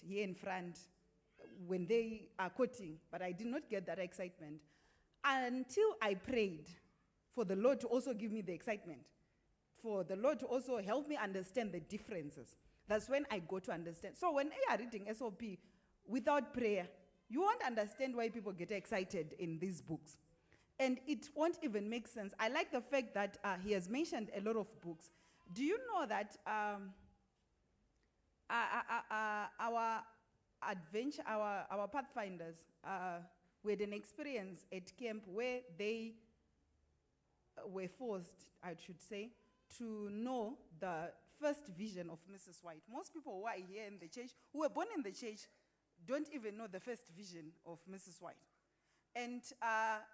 here in front when they are quoting, but I did not get that excitement until I prayed for the Lord to also give me the excitement, for the Lord to also help me understand the differences. That's when I go to understand. So when you are reading SOP without prayer, you won't understand why people get excited in these books. And it won't even make sense. I like the fact that he has mentioned a lot of books. Do you know that our adventure, our pathfinders, we had an experience at camp where they were forced, I should say, to know the first vision of Mrs. White. Most people who are here in the church, who were born in the church, don't even know the first vision of Mrs. White. And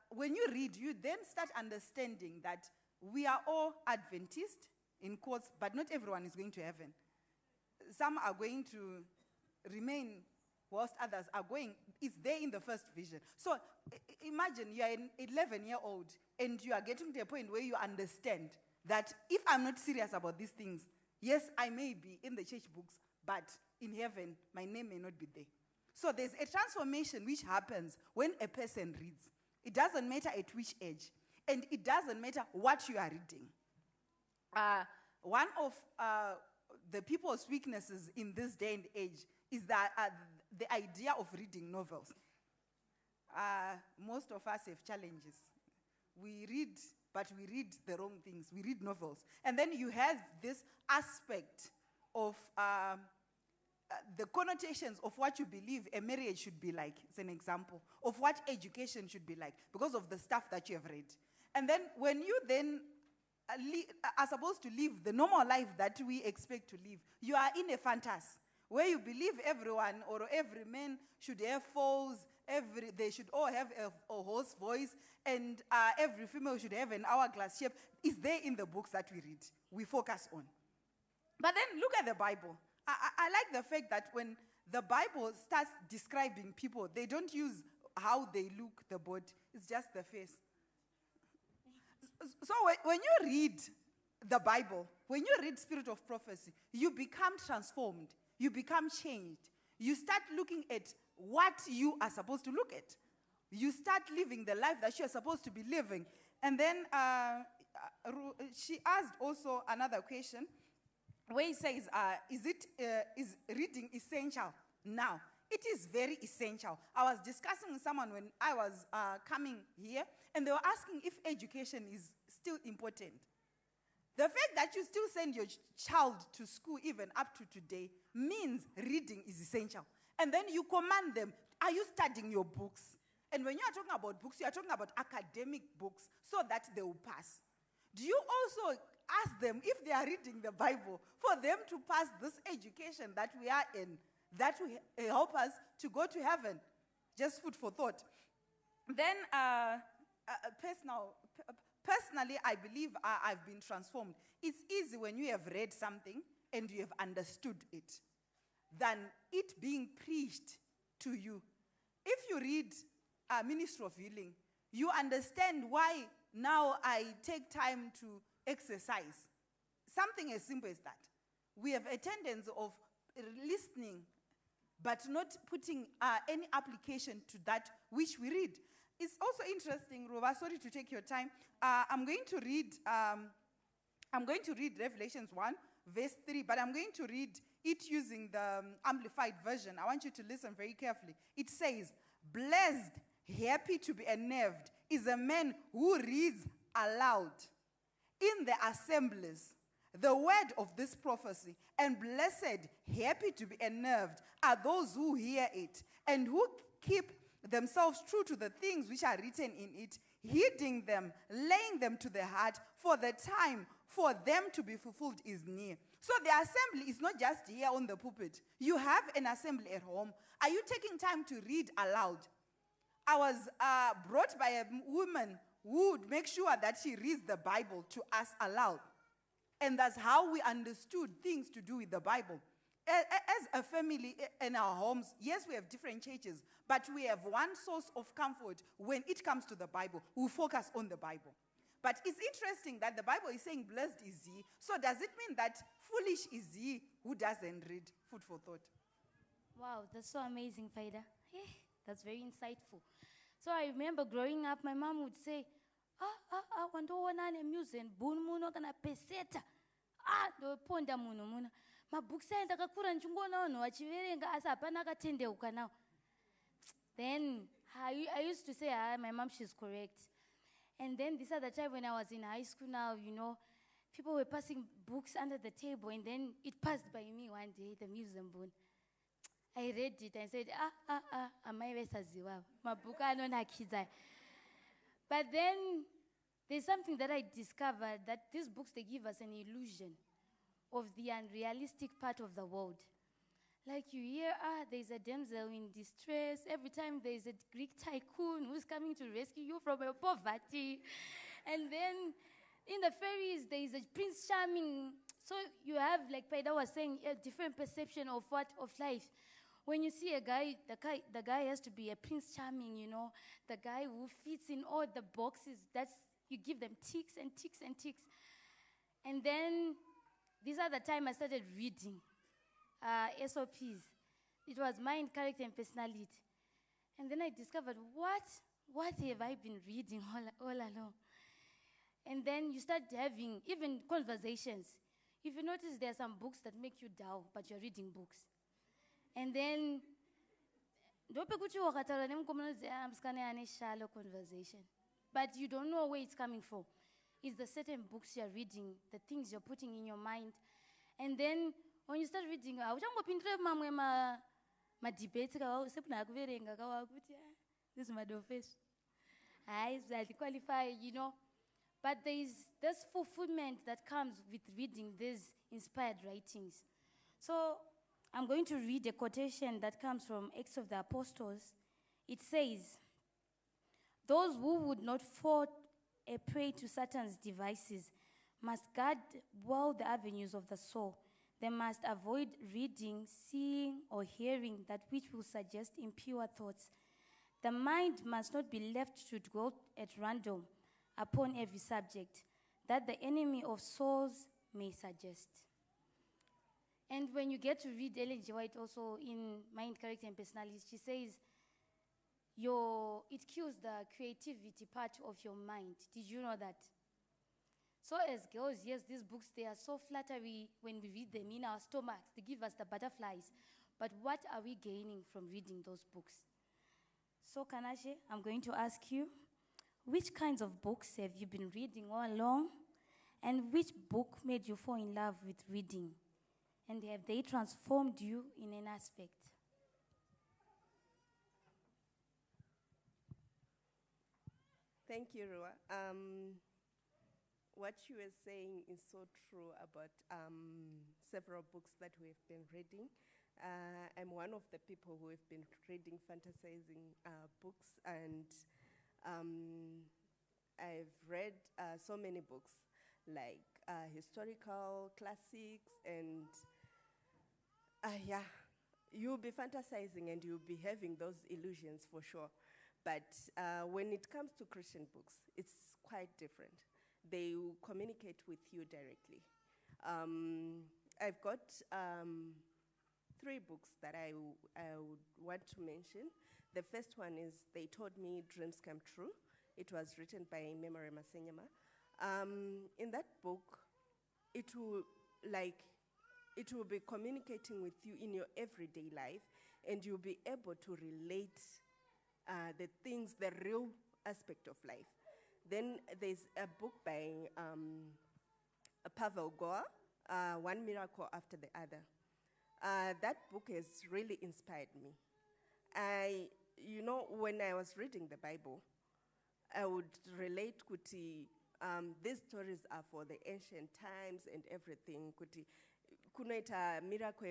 when you read, you then start understanding that we are all Adventists, in quotes, but not everyone is going to heaven. Some are going to remain whilst others are going. It's there in the first vision. So imagine you are an 11-year-old and you are getting to a point where you understand that if I'm not serious about these things, yes, I may be in the church books, but in heaven, my name may not be there. So there's a transformation which happens when a person reads. It doesn't matter at which age, and it doesn't matter what you are reading. One of the people's weaknesses in this day and age is that the idea of reading novels. Most of us have challenges. We read, but we read the wrong things. We read novels. And then you have this aspect of the connotations of what you believe a marriage should be like, as an example, of what education should be like, because of the stuff that you have read. And then when you then are supposed to live the normal life that we expect to live, you are in a fantasy where you believe everyone or every man should have foals, they should all have a hoarse voice, and every female should have an hourglass shape. Is there in the books that we read, we focus on. But then look at the Bible. I like the fact that when the Bible starts describing people, they don't use how they look, the body. It's just the face. So when you read the Bible, when you read Spirit of Prophecy, you become transformed. You become changed. You start looking at what you are supposed to look at. You start living the life that you are supposed to be living. And then she asked also another question where he says, is reading essential now? It is very essential. I was discussing with someone when I was coming here, and they were asking if education is still important. The fact that you still send your child to school even up to today means reading is essential. And then you command them, are you studying your books? And when you are talking about books, you are talking about academic books so that they will pass. Do you also ask them if they are reading the Bible for them to pass this education that we are in, that will help us to go to heaven? Just food for thought. Then personally, I believe I've been transformed. It's easy when you have read something and you have understood it than it being preached to you. If you read Ministry of Healing, you understand why now I take time to exercise. Something as simple as that. We have a tendency of listening but not putting any application to that which we read. It's also interesting, Rova, sorry to take your time. I'm going to read Revelations 1, verse 3, but I'm going to read it using the Amplified Version. I want you to listen very carefully. It says, blessed, happy to be unnerved is a man who reads aloud in the assemblies the word of this prophecy, and blessed, happy to be unnerved are those who hear it and who keep themselves true to the things which are written in it, heeding them, laying them to the heart, for the time for them to be fulfilled is near. So the assembly is not just here on the pulpit. You have an assembly at home. Are you taking time to read aloud? I was brought by a woman who would make sure that she reads the Bible to us aloud. And that's how we understood things to do with the Bible. As a family in our homes, yes, we have different churches, but we have one source of comfort when it comes to the Bible. We focus on the Bible. But it's interesting that the Bible is saying, blessed is he. So does it mean that foolish is he who doesn't read? Food for thought. Wow, that's so amazing, Faida. Eh, that's very insightful. So I remember growing up, my mom would say, wandoona nemuseum bhunu muno kana peseta. Ndoponda muno muno. Mabooks aya ndakakura ndichingoonawo vanhu vachiverenga asi hapana akatendeuka nawo. Then I used to say, my mom, she's correct. And then this other time when I was in high school now, people were passing books under the table, and then it passed by me one day, the museum book. I read it and said, amai vesaziva, mabook anonakidza. But then there's something that I discovered, that these books, they give us an illusion of the unrealistic part of the world. Like you hear, there's a damsel in distress. Every time there's a Greek tycoon who's coming to rescue you from your poverty. And then in the fairies, there's a Prince Charming. So you have, like Paida was saying, a different perception of life. When you see a guy, the guy has to be a Prince Charming, the guy who fits in all the boxes. You give them ticks and ticks and ticks. And then this other time I started reading SOPs. It was mind, character, and personality. And then I discovered, what have I been reading all along? And then you start having even conversations. If you notice, there are some books that make you dull, but you're reading books. And then, shallow conversation. But you don't know where it's coming from. It's the certain books you're reading, the things you're putting in your mind. And then, when you start reading, this is my face. I qualify, But there is this fulfillment that comes with reading these inspired writings. So I'm going to read a quotation that comes from Acts of the Apostles. It says, "Those who would not fall a prey to Satan's devices must guard well the avenues of the soul. They must avoid reading, seeing, or hearing that which will suggest impure thoughts. The mind must not be left to dwell at random upon every subject that the enemy of souls may suggest." And when you get to read Ellen G. White also in Mind, Character, and Personality, she says, it kills the creativity part of your mind. Did you know that? So as girls, yes, these books, they are so flattery when we read them in our stomachs. They give us the butterflies. But what are we gaining from reading those books? So Kanashe, I'm going to ask you, which kinds of books have you been reading all along? And which book made you fall in love with reading? And have they transformed you in an aspect? Thank you, Rua. What you were saying is so true about several books that we have been reading. I'm one of the people who have been reading fantasizing books, and I've read so many books, like historical classics, and you'll be fantasizing and you'll be having those illusions for sure. But when it comes to Christian books, it's quite different. They will communicate with you directly. I've got 3 books that I would want to mention. The first one is They Told Me Dreams Come True. It was written by Memory Masenyama. In that book, it will be communicating with you in your everyday life, and you'll be able to relate the things, the real aspect of life. Then there's a book by Pavel Goa, One Miracle After the Other. That book has really inspired me. When I was reading the Bible, I would relate kuti these stories are for the ancient times and everything. Kuti kunoita miracle